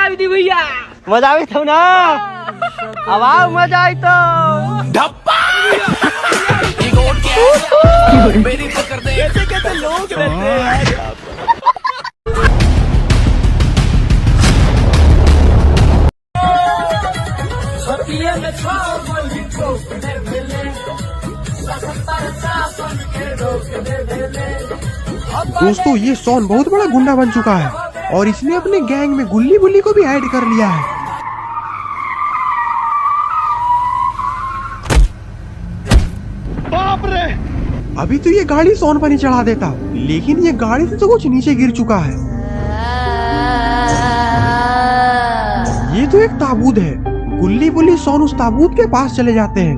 मजा भी थी भैया। मजा भी था ना। अब आओ मजा आई तो मेरी पकड़ दे। कैसे लोग रहते हैं। दोस्तों ये सोन बहुत बड़ा गुंडा बन चुका है और इसने अपने गैंग में गुल्ली बुल्ली को भी ऐड कर लिया है। बाप रे! अभी तो ये गाड़ी सोन पर ही चढ़ा देता, लेकिन ये गाड़ी से तो कुछ नीचे गिर चुका है। ये तो एक ताबूत है। गुल्ली बुल्ली सोन उस ताबूत के पास चले जाते हैं।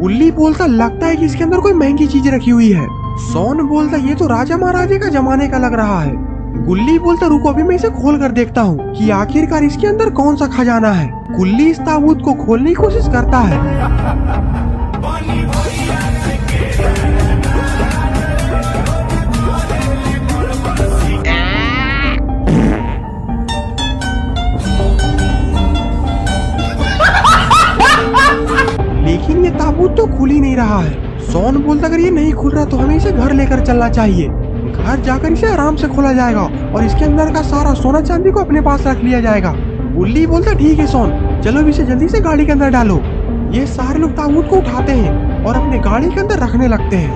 गुल्ली बोलता लगता है कि इसके अंदर कोई महंगी चीज रखी हुई है। सोन बोलता ये तो राजा महाराजे का जमाने का लग रहा है। गुल्ली बोलता रुको अभी मैं इसे खोल कर देखता हूँ कि आखिरकार इसके अंदर कौन सा खजाना है। गुल्ली इस ताबूत को खोलने की कोशिश करता है। लेकिन ये ताबूत तो खुल ही नहीं रहा है। सोन बोलता अगर ये नहीं खुल रहा तो हमें इसे घर लेकर चलना चाहिए। घर जाकर इसे आराम से खोला जाएगा और इसके अंदर का सारा सोना चांदी को अपने पास रख लिया जाएगा। गुल्ली बोलता ठीक है सोन, चलो इसे जल्दी से गाड़ी के अंदर डालो। ये सारे लोग ताबूत को उठाते हैं और अपने गाड़ी के अंदर रखने लगते हैं।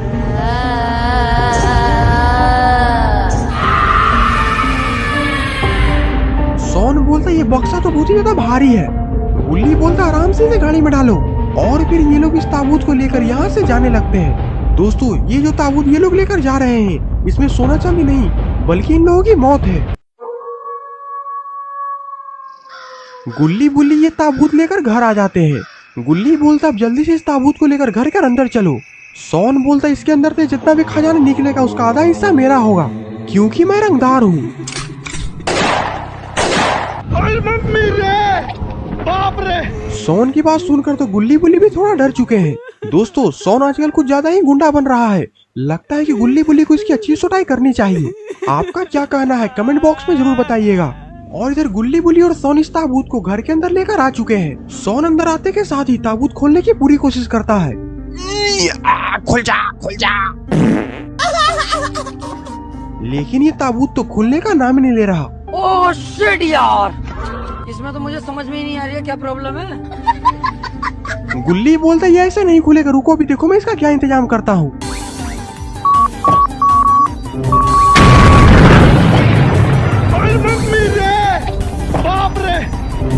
सोन बोलता ये बक्सा तो बहुत ही ज्यादा भारी है। गुल्ली बोलता आराम से इसे गाड़ी में डालो और फिर ये लोग इस ताबूत को लेकर यहाँ से जाने लगते हैं। दोस्तों ये जो ताबूत ये लोग लेकर जा रहे हैं इसमें सोना चांदी नहीं बल्कि इन लोगों की मौत है। गुल्ली बुल्ली ये ताबूत लेकर घर आ जाते हैं। गुल्ली बोलता अब जल्दी से इस ताबूत को लेकर घर के अंदर चलो। सोन बोलता इसके अंदर से जितना भी खजाना निकलेगा उसका आधा हिस्सा मेरा होगा क्योंकि मैं रंगदार हूँ। मम्मी रे! बाप रे! सोन की बात सुनकर तो गुल्ली बुल्ली भी थोड़ा डर चुके हैं। दोस्तों सोन आजकल कुछ ज्यादा ही गुंडा बन रहा है। लगता है कि गुल्ली बुल्ली को इसकी अच्छी सुटाई करनी चाहिए। आपका क्या कहना है कमेंट बॉक्स में जरूर बताइएगा। और इधर गुल्ली बुल्ली और सोन इस ताबूत को घर के अंदर लेकर आ चुके हैं। सोन अंदर आते के साथ ही ताबूत खोलने की पूरी कोशिश करता है। खुल जा, खुल जा। लेकिन ये ताबूत तो खुलने का नाम ही नहीं ले रहा। ओह शिट यार, इसमें तो मुझे समझ में ही नहीं आ रही है क्या प्रॉब्लम है। गुल्ली बोलता ये ऐसे नहीं खुलेगा, रुको अभी देखो मैं इसका क्या इंतजाम करता हूँ। मम्मी रे! बाप रे!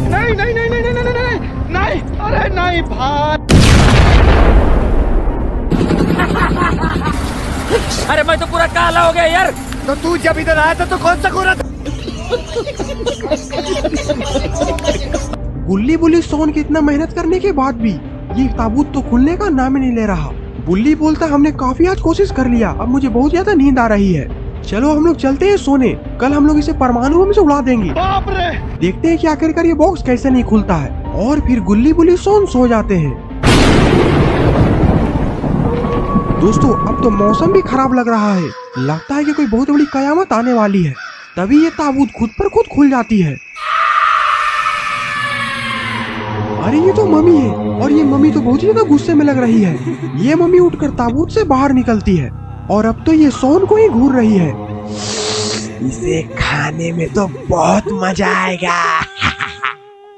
नहीं नहीं नहीं नहीं नहीं नहीं नहीं नहीं, अरे नहीं भाई। अरे मैं तो पूरा काला हो गया यार। तो तू जब इधर आया था तो कौन सा गोरा था? गुल्ली बुल्ली सोन की इतना मेहनत करने के बाद भी ये ताबूत तो खुलने का नाम ही नहीं ले रहा। बुल्ली बोलता हमने काफी आज कोशिश कर लिया, अब मुझे बहुत ज्यादा नींद आ रही है। चलो हम लोग चलते हैं सोने, कल हम लोग इसे परमाणु बम से उड़ा देंगे। बाप रे! देखते हैं कि आखिरकार ये बॉक्स कैसे नहीं खुलता है। और फिर गुल्ली बुल्ली सोन सो जाते हैं। दोस्तों अब तो मौसम भी खराब लग रहा है, लगता है कि कोई बहुत बड़ी कयामत आने वाली है। तभी ये ताबूत खुद पर खुद खुल जाती है। अरे ये तो मम्मी है और ये मम्मी तो बहुत ही ज्यादा गुस्से में लग रही है। ये मम्मी उठकर ताबूत से बाहर निकलती है और अब तो ये सोन को ही घूर रही है। इसे खाने में तो बहुत मजा आएगा।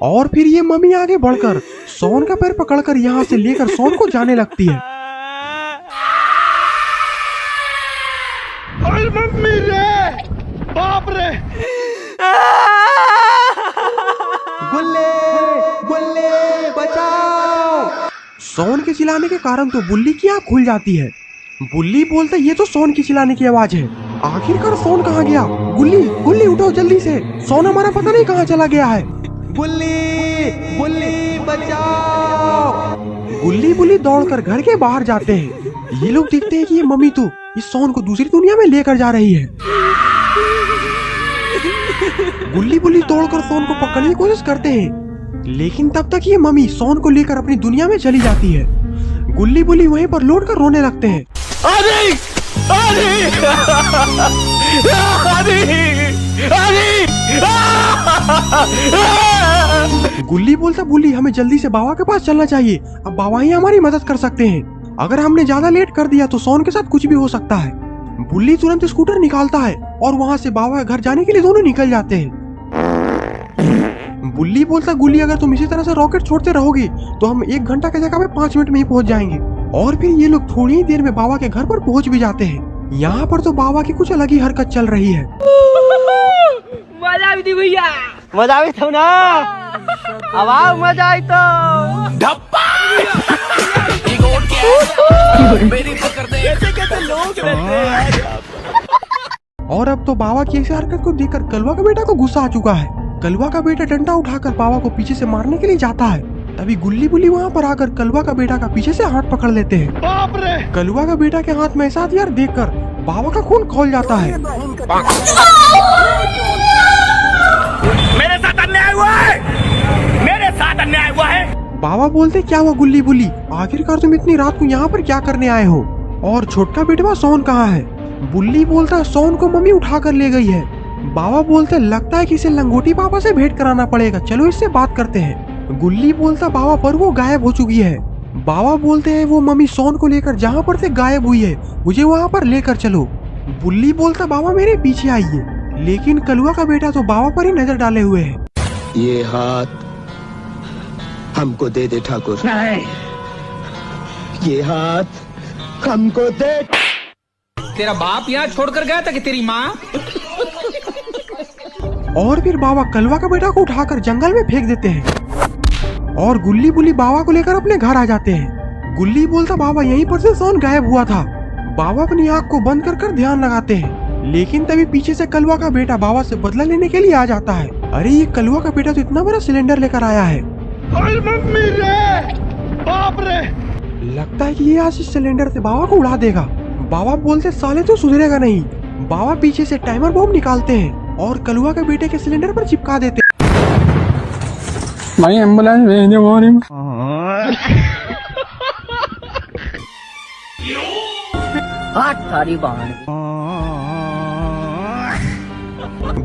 और फिर ये मम्मी आगे बढ़कर सोन का पैर पकड़कर यहाँ से लेकर सोन को जाने लगती है। अरे मम्मी रे! बाप रे! गुल्ले गुल्ले बचाओ। सोन के चिल्लाने के कारण तो बुल्ली की आँख खुल जाती है। बुल्ली बोलता ये तो सोन की चिल्लाने की आवाज है। आखिरकार सोन कहाँ गया? गुल्ली गुल्ली उठो जल्दी से, सोन हमारा पता नहीं कहाँ चला गया है। बुल्ली बुल्ली बचाओ। गुल्ली बुल्ली दौड़कर घर के बाहर जाते हैं। ये लोग देखते हैं कि ये मम्मी तो इस सोन को दूसरी दुनिया में लेकर जा रही है। गुल्ली बुल्ली दौड़कर सोन को पकड़ने की कोशिश करते हैं, लेकिन तब तक ये मम्मी सोन को लेकर अपनी दुनिया में चली जाती है। गुल्ली बुल्ली वहीं पर लौट कर रोने लगते हैं। अरे! अरे! अरे! अरे! गुल्ली बोलता बुल्ली हमें जल्दी से बाबा के पास चलना चाहिए, अब बाबा ही हमारी मदद कर सकते हैं। अगर हमने ज्यादा लेट कर दिया तो सोन के साथ कुछ भी हो सकता है। बुल्ली तुरंत स्कूटर निकालता है और वहाँ से बाबा के घर जाने के लिए दोनों निकल जाते हैं। बुल्ली बोलता गुल्ली अगर तुम इसी तरह से रॉकेट छोड़ते रहोगे तो हम 1 घंटा की जगह में 5 मिनट में ही पहुँच जाएंगे। और फिर ये लोग थोड़ी ही देर में बाबा के घर पर पहुँच भी जाते हैं। यहाँ पर तो बाबा की कुछ अलग ही हरकत चल रही है। मजा भी थी भैया, मजा भी था ना। अब आओ मजा आई तो और अब तो बाबा की ऐसी हरकत को देखकर कलवा का बेटा को गुस्सा आ चुका है। कलवा का बेटा डंडा उठाकर बाबा को पीछे से मारने के लिए जाता है। तभी गुल्ली बुल्ली वहाँ पर आकर कलवा का बेटा का पीछे से हाथ पकड़ लेते हैं। बाप रे! कलवा का बेटा के हाथ में ऐसा हथियार देखकर बाबा का खून खौल जाता है। मेरे साथ अन्याय हुआ है, मेरे साथ अन्याय हुआ है। बाबा बोलते क्या हुआ गुल्ली बुल्ली, आखिरकार तुम इतनी रात को यहाँ पर क्या करने आए हो? और छोटका बेटवा सोन कहाँ है? बुल्ली बोलता सोन को मम्मी उठा कर ले गई है। बाबा बोलते लगता है कि इसे लंगोटी पापा से भेंट कराना पड़ेगा, चलो इससे बात करते हैं। गुल्ली बोलता बाबा पर वो गायब हो चुकी है। बाबा बोलते हैं वो मम्मी सोन को लेकर जहाँ पर से गायब हुई है मुझे वहाँ पर लेकर चलो। बुल्ली बोलता बाबा मेरे पीछे आइए, लेकिन कलुआ का बेटा तो बाबा पर ही नजर डाले हुए है। ये हाथ हमको दे दे ठाकुर। नहीं, ये हाथ हमको दे। तेरा बाप यहाँ छोड़कर गया था कि तेरी माँ? और फिर बाबा कलवा का बेटा को उठाकर जंगल में फेंक देते हैं और गुल्ली बुल्ली बाबा को लेकर अपने घर आ जाते हैं। गुल्ली बोलता बाबा यहीं पर से सोन गायब हुआ था। बाबा अपनी आँख को बंद कर ध्यान लगाते हैं, लेकिन तभी पीछे से कलवा का बेटा बाबा से बदला लेने के लिए आ जाता है। अरे ये कलवा का बेटा तो इतना बड़ा सिलेंडर लेकर आया है। ओए मम्मी रे, बाप रे! लगता है कि ये आज इस सिलेंडर से बाबा को उड़ा देगा। बाबा बोलते साले तो सुधरेगा नहीं। बाबा पीछे से टाइमर बॉम्ब निकालते हैं और कलुआ के बेटे के सिलेंडर पर चिपका देते हैं। भाई एम्बुलेंस भेजो मॉर्निंग।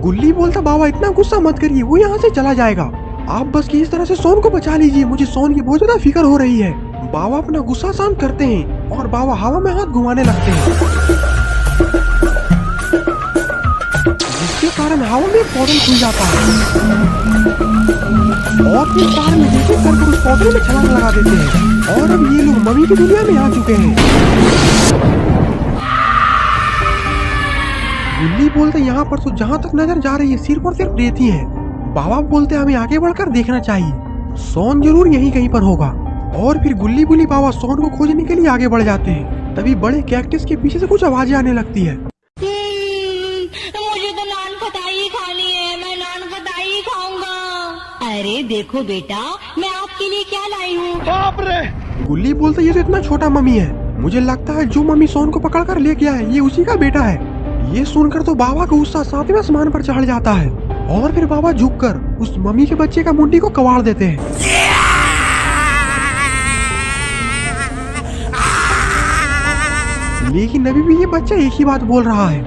गुल्ली बोलता बाबा इतना गुस्सा मत करिए, वो यहाँ से चला जाएगा। आप बस किस तरह से सोन को बचा लीजिए, मुझे सोन की बहुत ज्यादा फिक्र हो रही है। बाबा अपना गुस्सा शांत करते हैं और बाबा हवा में हाथ घुमाने लगते हैं, जिसके कारण हवा में पोर्टल खुल जाता है और फिर कार में जैसे करके उस पोर्टल में छलांग लगा देते हैं और अब ये लोग मम्मी की दुनिया में आ चुके हैं। गुल्ली बोलते यहाँ पर तो जहाँ तक नजर जा रही है सिर्फ और सिर्फ रेत ही है। बाबा बोलते हमें आगे बढ़कर देखना चाहिए, सोन जरूर यहीं कहीं पर होगा। और फिर गुल्ली बुल्ली बाबा सोन को खोजने के लिए आगे बढ़ जाते हैं। तभी बड़े कैक्टस के पीछे से कुछ आवाजें आने लगती है। मुझे तो नान खटाई खानी है, मैं नान खटाई खाऊंगा। अरे देखो बेटा, मैं आपके लिए क्या लाई हूँ। बाप रे! गुल्ली बोलते ये तो इतना छोटा मम्मी है, मुझे लगता है जो मम्मी सोन को पकड़ कर ले गया है ये उसी का बेटा है। ये सुनकर तो बाबा का गुस्सा 7वें आसमान पर चढ़ जाता है और फिर बाबा झुककर उस मम्मी के बच्चे का मुंडी को कबाड़ देते हैं। लेकिन अभी भी ये बच्चा एक ही बात बोल रहा है।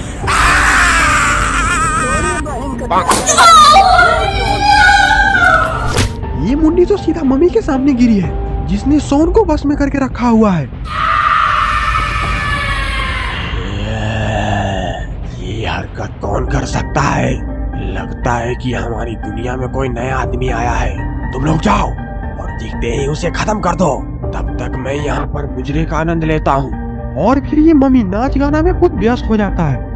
ये मुंडी तो सीधा मम्मी के सामने गिरी है, जिसने सोन को बस में करके रखा हुआ है। ये हरकत कौन कर सकता है? लगता है कि हमारी दुनिया में कोई नया आदमी आया है। तुम लोग जाओ और दिखते ही उसे खत्म कर दो, तब तक मैं यहाँ पर गुजरे का आनंद लेता हूँ। और फिर ये मम्मी नाच गाना में बहुत व्यस्त हो जाता है।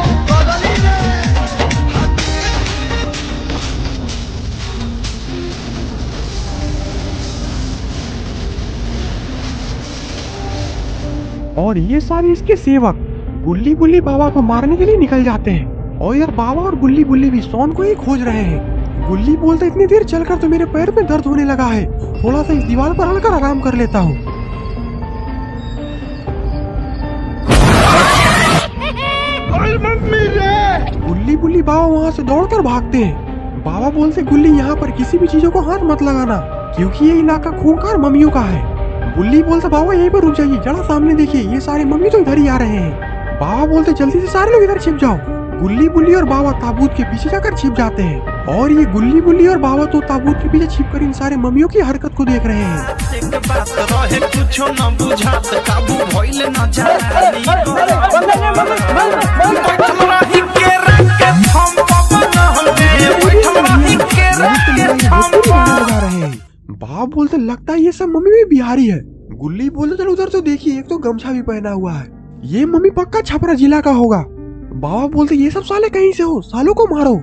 और ये सारे इसके सेवक गुल्ली बुल्ली बाबा को मारने के लिए निकल जाते हैं और यार बाबा और गुल्ली बुल्ली भी सोन को ही खोज रहे हैं। गुल्ली बोलता इतनी देर चलकर तो मेरे पैर में दर्द होने लगा है, थोड़ा सा इस दीवार पर हलकर आराम कर लेता हूँ। मम्मी रे! गुल्ली बुल्ली बाबा वहाँ से दौड़कर भागते हैं। बाबा बोलते गुल्ली यहाँ पर किसी भी चीजों को हाथ मत लगाना, क्योंकि ये इलाका खूंखार मम्मियों का है। गुल्ली बोलता बाबा यहीं पर रुक जाइए, जरा सामने देखिए, ये सारे मम्मी तो इधर ही आ रहे हैं। बाबा बोलते जल्दी से सारे लोग इधर छिप जाओ। गुल्ली बुल्ली और बाबा ताबूत के पीछे जाकर छिप जाते हैं और ये गुल्ली बुल्ली और बाबा तो ताबूत के पीछे छिपकर इन सारे मम्मियों की हरकत को देख रहे हैं। बाबा बोलते लगता है ये सब मम्मी भी बिहारी है। गुल्ली बोलते चलो उधर तो देखिए, एक तो गमछा भी पहना हुआ है, ये मम्मी पक्का छपरा जिला का होगा। बाबा बोलते ये सब साले कहीं से हो, सालों को मारो।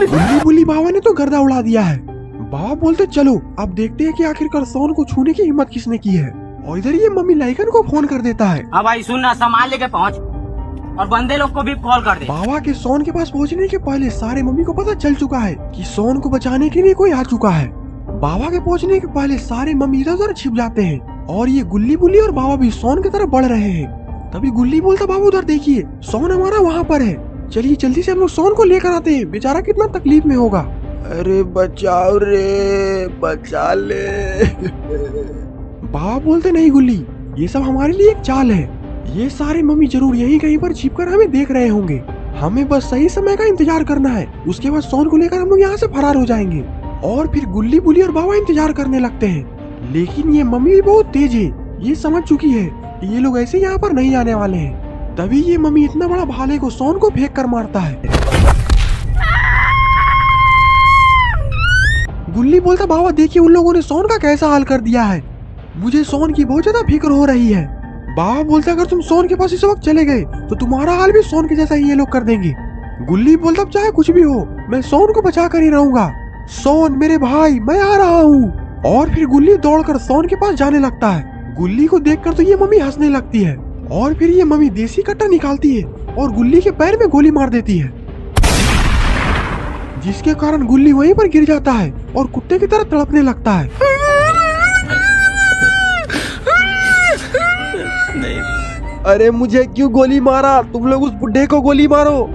गुल्ली बुल्ली बाबा ने तो गर्दा उड़ा दिया है। बाबा बोलते चलो अब देखते हैं कि आखिरकार सोन को छूने की हिम्मत किसने की है। और इधर ये मम्मी लाइकन को फोन कर देता है। अब भाई सुनना, सामान लेके पहुँच और बंदे लोग को भी कॉल कर दे। बाबा के सोन के पास पहुंचने के पहले सारे मम्मी को पता चल चुका है कि सोन को बचाने के लिए कोई आ चुका है। बाबा के पहुंचने के पहले सारे मम्मी इधर उधर छिप जाते हैं और ये गुल्ली बुल्ली और बाबा भी सोन की तरफ बढ़ रहे हैं। तभी गुल्ली बोलता बाबा उधर देखिए, सोन हमारा वहाँ पर है, चलिए जल्दी से हम लोग सोन को लेकर आते हैं, बेचारा कितना तकलीफ में होगा। अरे बचाओ रे, बचा ले। बाबा बोलते नहीं गुल्ली, ये सब हमारे लिए एक चाल है, ये सारे मम्मी जरूर यहीं कहीं पर छिपकर हमें देख रहे होंगे, हमें बस सही समय का इंतजार करना है, उसके बाद सोन को लेकर हम लोग यहाँ से फरार हो जाएंगे। और फिर गुल्ली बुल्ली और बाबा इंतजार करने लगते हैं, लेकिन ये मम्मी भी बहुत तेज है, ये समझ चुकी है कि ये लोग ऐसे यहाँ पर नहीं आने वाले हैं। तभी ये मम्मी इतना बड़ा भाले को सोन को फेंक कर मारता है। गुल्ली बोलता बाबा देखिए उन लोगों ने सोन का कैसा हाल कर दिया है, मुझे सोन की बहुत ज्यादा फिक्र हो रही है। बाबा बोलता अगर तुम सोन के पास इस वक्त चले गए तो तुम्हारा हाल भी सोन के जैसा ही ये लोग कर देंगे। गुल्ली बोलता चाहे कुछ भी हो मैं सोन को बचा कर ही रहूंगा, सोन मेरे भाई मैं आ रहा हूँ। और फिर गुल्ली दौड़कर सोन के पास जाने लगता है। गुल्ली को देखकर तो ये मम्मी हंसने लगती है और फिर ये मम्मी देसी कट्टा निकालती है और गुल्ली के पैर में गोली मार देती है, जिसके कारण गुल्ली वहीं पर गिर जाता है और कुत्ते की तरह तड़पने लगता है। अरे मुझे क्यों गोली मारा, तुम लोग उस बुढ़े को गोली मारो।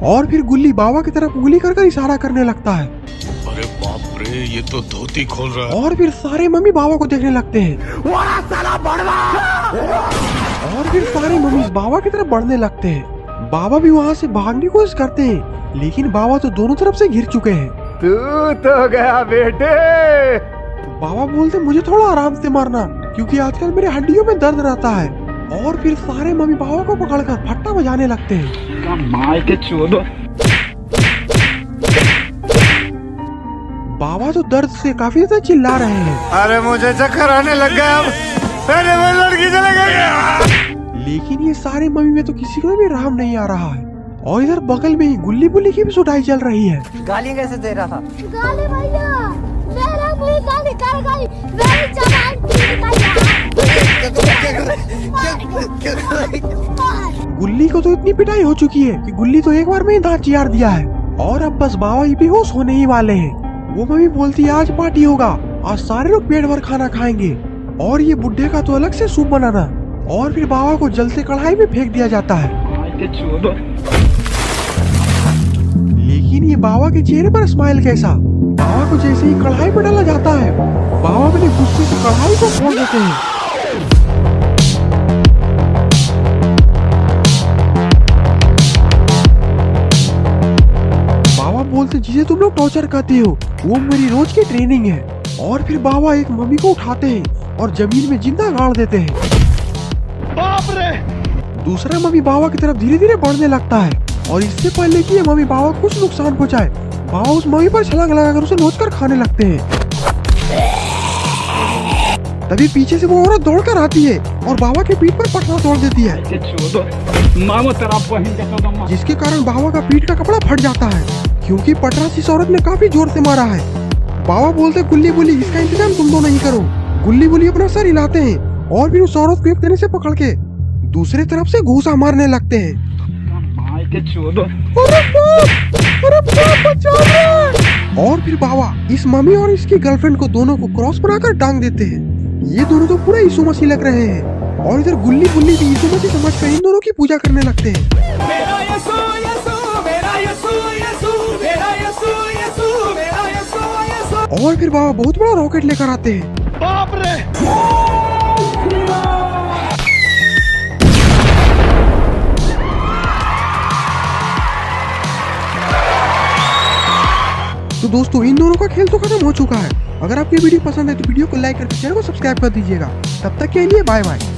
और फिर गुल्ली बाबा की तरफ उंगली कर इशारा करने लगता है। अरे बाप रे, ये तो धोती खोल रहा है। और फिर सारे मम्मी बाबा को देखने लगते हैं और फिर सारे मम्मी बाबा की तरफ बढ़ने लगते हैं। बाबा भी वहाँ से भागने की कोशिश करते हैं, लेकिन बाबा तो दोनों तरफ से घिर चुके हैं। तू तो गया बेटे। बाबा बोलते मुझे थोड़ा आराम से मारना, क्योंकि आजकल मेरे हड्डियों में दर्द रहता है। और फिर सारे मम्मी बाबा को पकड़कर फट्टा बजाने लगते हैं। बाबा तो दर्द से काफी ज्यादा चिल्ला रहे हैं। अरे मुझे चक्कर आने लग गया, अरे मैं लड़की चले गई। लेकिन ये सारे मम्मी में तो किसी को भी राम नहीं आ रहा है। और इधर बगल में ही गुल्ली बुल्ली की भी सुटाई चल रही है। गालियाँ कैसे दे रहा था? गाली भैया, मेरा मुंह का निकाल गई, मेरी जबान गुल्ली को तो इतनी पिटाई हो चुकी है कि गुल्ली तो एक बार में ही दांत चियार दिया है और अब बस बाबा ही बेहोश होने ही वाले हैं। वो मम्मी बोलती है आज पार्टी होगा, आज सारे लोग पेट भर खाना खाएंगे और ये बुड्ढे का तो अलग से सूप बनाना। और फिर बाबा को जलते कढ़ाई में फेंक दिया जाता है। लेकिन ये बाबा के चेहरे पर स्माइल कैसा, बाबा को जैसे ही कढ़ाई में डाला जाता है बाबा अपने गुस्से से कढ़ाई को फोड़ देते हैं। बाबा बोलते जिसे तुम लोग टॉर्चर करते हो वो मेरी रोज की ट्रेनिंग है। और फिर बाबा एक मम्मी को उठाते हैं और जमीन में जिंदा गाड़ देते हैं। बाप रे। दूसरा मम्मी बाबा की तरफ धीरे धीरे बढ़ने लगता है और इससे पहले कि ये मम्मी बाबा को कुछ नुकसान पहुंचाए बाबा उस मम्मी पर छलांग लगाकर उसे नोचकर खाने लगते हैं। तभी पीछे से वो औरत दौड़कर आती है और बाबा के पीठ पर पटना तोड़ देती है, जिसके कारण बाबा का पीठ का कपड़ा फट जाता है क्योंकि पटरा इस औरत ने काफी जोर से मारा है। बाबा बोलते गुल्ली बुल्ली इसका इंतजाम तुम दो नहीं करो। गुल्ली बुल्ली अपना सर हिलाते हैं और फिर उस औरत को एक तरह से पकड़ के दूसरी तरफ से घूसा मारने लगते हैं। और फिर बाबा इस मम्मी और इसकी गर्लफ्रेंड को दोनों को क्रॉस बनाकर टांग देते हैं। ये दोनों तो पूरा यीशु मसीह लग रहे हैं और इधर गुल्ली बुल्ली भी यीशु मसीह समझकर इन दोनों की पूजा करने लगते हैं। मेरा यीशु यीशु, मेरा यीशु यीशु, मेरा यीशु यीशु, मेरा यीशु यीशु। और फिर बाबा बहुत बड़ा रॉकेट लेकर आते हैं। बाप रे। तो दोस्तों इन दोनों का खेल तो खत्म हो चुका है। अगर आपको वीडियो पसंद है तो वीडियो को लाइक करके चैनल को सब्सक्राइब कर दीजिएगा। तब तक के लिए बाय बाय।